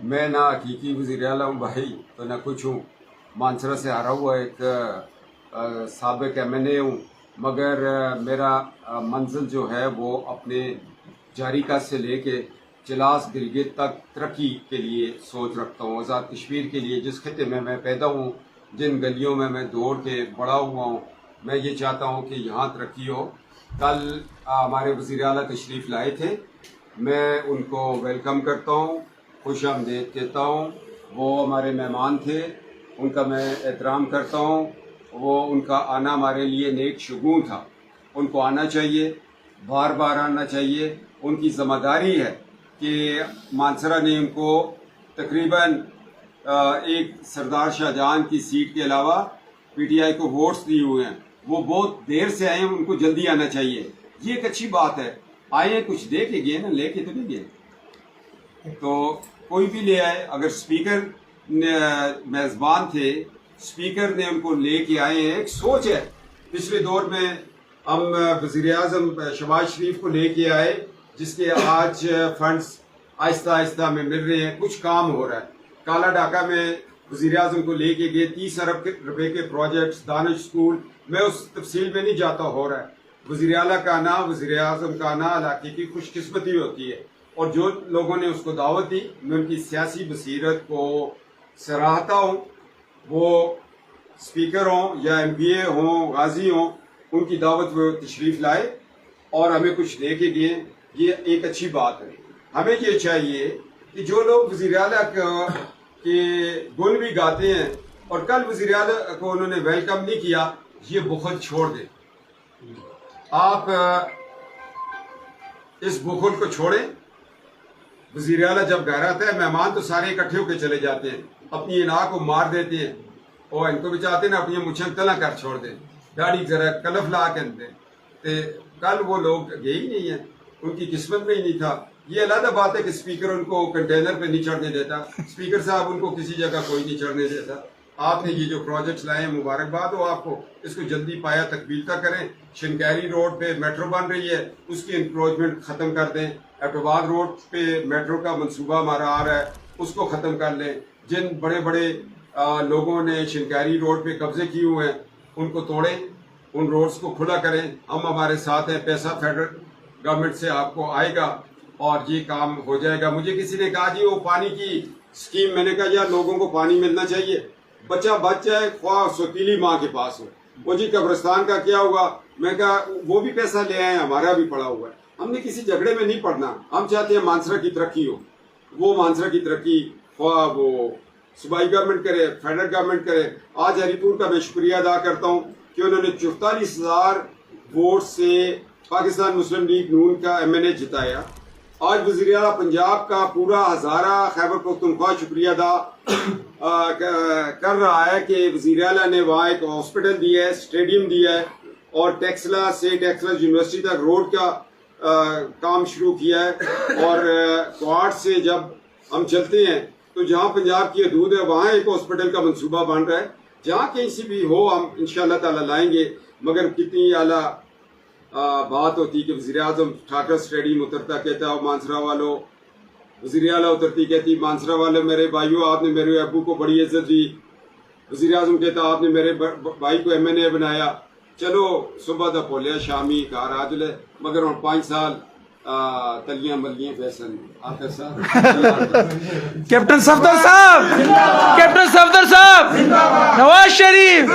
میں نہ حقیقی وزیر اعلیٰ ہوں بھائی تو نہ کچھ ہوں، مانسرا سے ہارا ہوا ایک سابق MNA ہوں، مگر میرا منزل جو ہے وہ اپنے جاری کا سے لے کے چلاس گلگت تک ترقی کے لیے سوچ رکھتا ہوں. آزاد کشمیر کے لیے جس خطے میں پیدا ہوں، جن گلیوں میں دوڑ کے بڑا ہوا ہوں، میں یہ چاہتا ہوں کہ یہاں ترقی ہو. کل ہمارے وزیر اعلیٰ تشریف لائے تھے، میں ان کو ویلکم کرتا ہوں، خوش آمدید کہتا ہوں. وہ ہمارے مہمان تھے، ان کا میں احترام کرتا ہوں. وہ ان کا آنا ہمارے لیے نیک شگون تھا، ان کو آنا چاہیے، بار بار آنا چاہیے. ان کی ذمہ داری ہے کہ مانسرا نے ان کو تقریباً ایک سردار شاہ جہان کی سیٹ کے علاوہ PTI کو ووٹس دیے ہوئے ہیں. وہ بہت دیر سے آئے ہیں، ان کو جلدی آنا چاہیے. یہ ایک اچھی بات ہے. آئے ہیں کچھ دے کے گئے نا، لے کے تو نہیں گئے. تو کوئی بھی لے آئے. اگر اسپیکر میزبان تھے، اسپیکر نے ان کو لے کے آئے ہیں. ایک سوچ ہے. پچھلے دور میں ہم وزیر اعظم شہباز شریف کو لے کے آئے، جس کے آج فنڈز آہستہ آہستہ ہمیں مل رہے ہیں، کچھ کام ہو رہا ہے. کالا ڈاکہ میں وزیر اعظم کو لے کے گئے، 30 ارب روپے کے پروجیکٹس، دانش اسکول، میں اس تفصیل میں نہیں جاتا. ہو رہا ہے. وزیر اعلیٰ کا آنا، وزیر اعظم کا آنا علاقے کی خوش قسمتی ہوتی ہے. اور جو لوگوں نے اس کو دعوت دی، میں ان کی سیاسی بصیرت کو سراہتا ہوں. وہ اسپیکر ہوں یا MPA ہوں، غازی ہوں، ان کی دعوت وہ تشریف لائے اور ہمیں کچھ دے کے گئے. یہ ایک اچھی بات ہے. ہمیں یہ چاہیے کہ جو لوگ وزیر اعلیٰ کے گن بھی گاتے ہیں اور کل وزیر اعلیٰ کو انہوں نے ویلکم نہیں کیا، یہ بخل چھوڑ دیں. آپ اس بخل کو چھوڑیں. وزیر اعلیٰ جب گھر آتا ہے، مہمان تو سارے اکٹھے ہو کے چلے جاتے ہیں، اپنی انا کو مار دیتے ہیں، اور ان کو بھی چاہتے ہیں نا اپنی مچھن تلا کر چھوڑ دیں، داڑھی ذرا کلف لا کے دیں. کل وہ لوگ گئے ہی نہیں ہیں، ان کی قسمت میں ہی نہیں تھا. یہ علیحدہ بات ہے کہ اسپیکر ان کو کنٹینر پہ نہیں چڑھنے دیتا. اسپیکر صاحب ان کو کسی جگہ کوئی نہیں چڑھنے دیتا. آپ نے یہ جو پروجیکٹس لائے ہیں، مبارکباد ہو آپ کو. اس کو جلدی پایا تکمیلتا کریں. شنکیری روڈ پہ میٹرو بن رہی ہے، اس کی انکروچمنٹ ختم کر دیں. ایبٹاباد روڈ پہ میٹرو کا منصوبہ ہمارا آ رہا ہے، اس کو ختم کر لیں. جن بڑے بڑے لوگوں نے شنکیری روڈ پہ قبضے کیے ہوئے ہیں، ان کو توڑیں، ان روڈز کو کھلا کریں. ہم ہمارے ساتھ ہیں. پیسہ فیڈرل گورنمنٹ سے آپ کو آئے گا اور یہ کام ہو جائے گا. مجھے کسی نے کہا جی وہ پانی کی اسکیم، میں نے کہا یار لوگوں کو پانی ملنا چاہیے. بچہ بچ جائے، خواہ سوتیلی ماں کے پاس ہو. وہ جی قبرستان کا کیا ہوگا؟ میں کہا وہ بھی پیسہ لے آئے، ہمارا بھی پڑا ہوا ہے. ہم نے کسی جھگڑے میں نہیں پڑنا. ہم چاہتے ہیں مانسرا کی ترقی ہو. وہ مانسرا کی ترقی خواہ وہ صوبائی گورنمنٹ کرے، فیڈرل گورنمنٹ کرے. آج ہری پور کا میں شکریہ ادا کرتا ہوں کہ انہوں نے 44,000 ووٹ سے پاکستان مسلم لیگ نون کا MNA جتایا. آج وزیر اعلیٰ پنجاب کا پورا ہزارہ خیبر پختونخوا شکریہ ادا کر رہا ہے کہ وزیر اعلیٰ نے وہاں ایک ہاسپٹل دیا ہے، اسٹیڈیم دیا ہے، اور ٹیکسلا سے ٹیکسلا یونیورسٹی تک روڈ کا کام شروع کیا ہے. اور کوارٹ سے جب ہم چلتے ہیں تو جہاں پنجاب کی حدود ہے وہاں ایک ہاسپٹل کا منصوبہ بن رہا ہے. جہاں کہیں سے بھی ہو ہم انشاءاللہ تعالی لائیں گے. مگر کتنی اعلیٰ بات ہوتی کہ وزیر اعظم ٹھاکر اسٹیڈیم اترتا کہتا ہے مانسرا والوں، وزیر اعلیٰ اترتی کہتی مانسرا والے میرے بھائیوں آپ نے میرے ابو کو بڑی عزت دی. وزیر اعظم کہتا آپ نے میرے بھائی کو MNA بنایا. چلو صبح دا پولیا شامی کار آج لے، مگر ہوں 5 سال تلیاں ملیاں فیصل آخر صاحب کیپٹن صفدر صاحب، کیپٹن صفدر صاحب، نواز شریف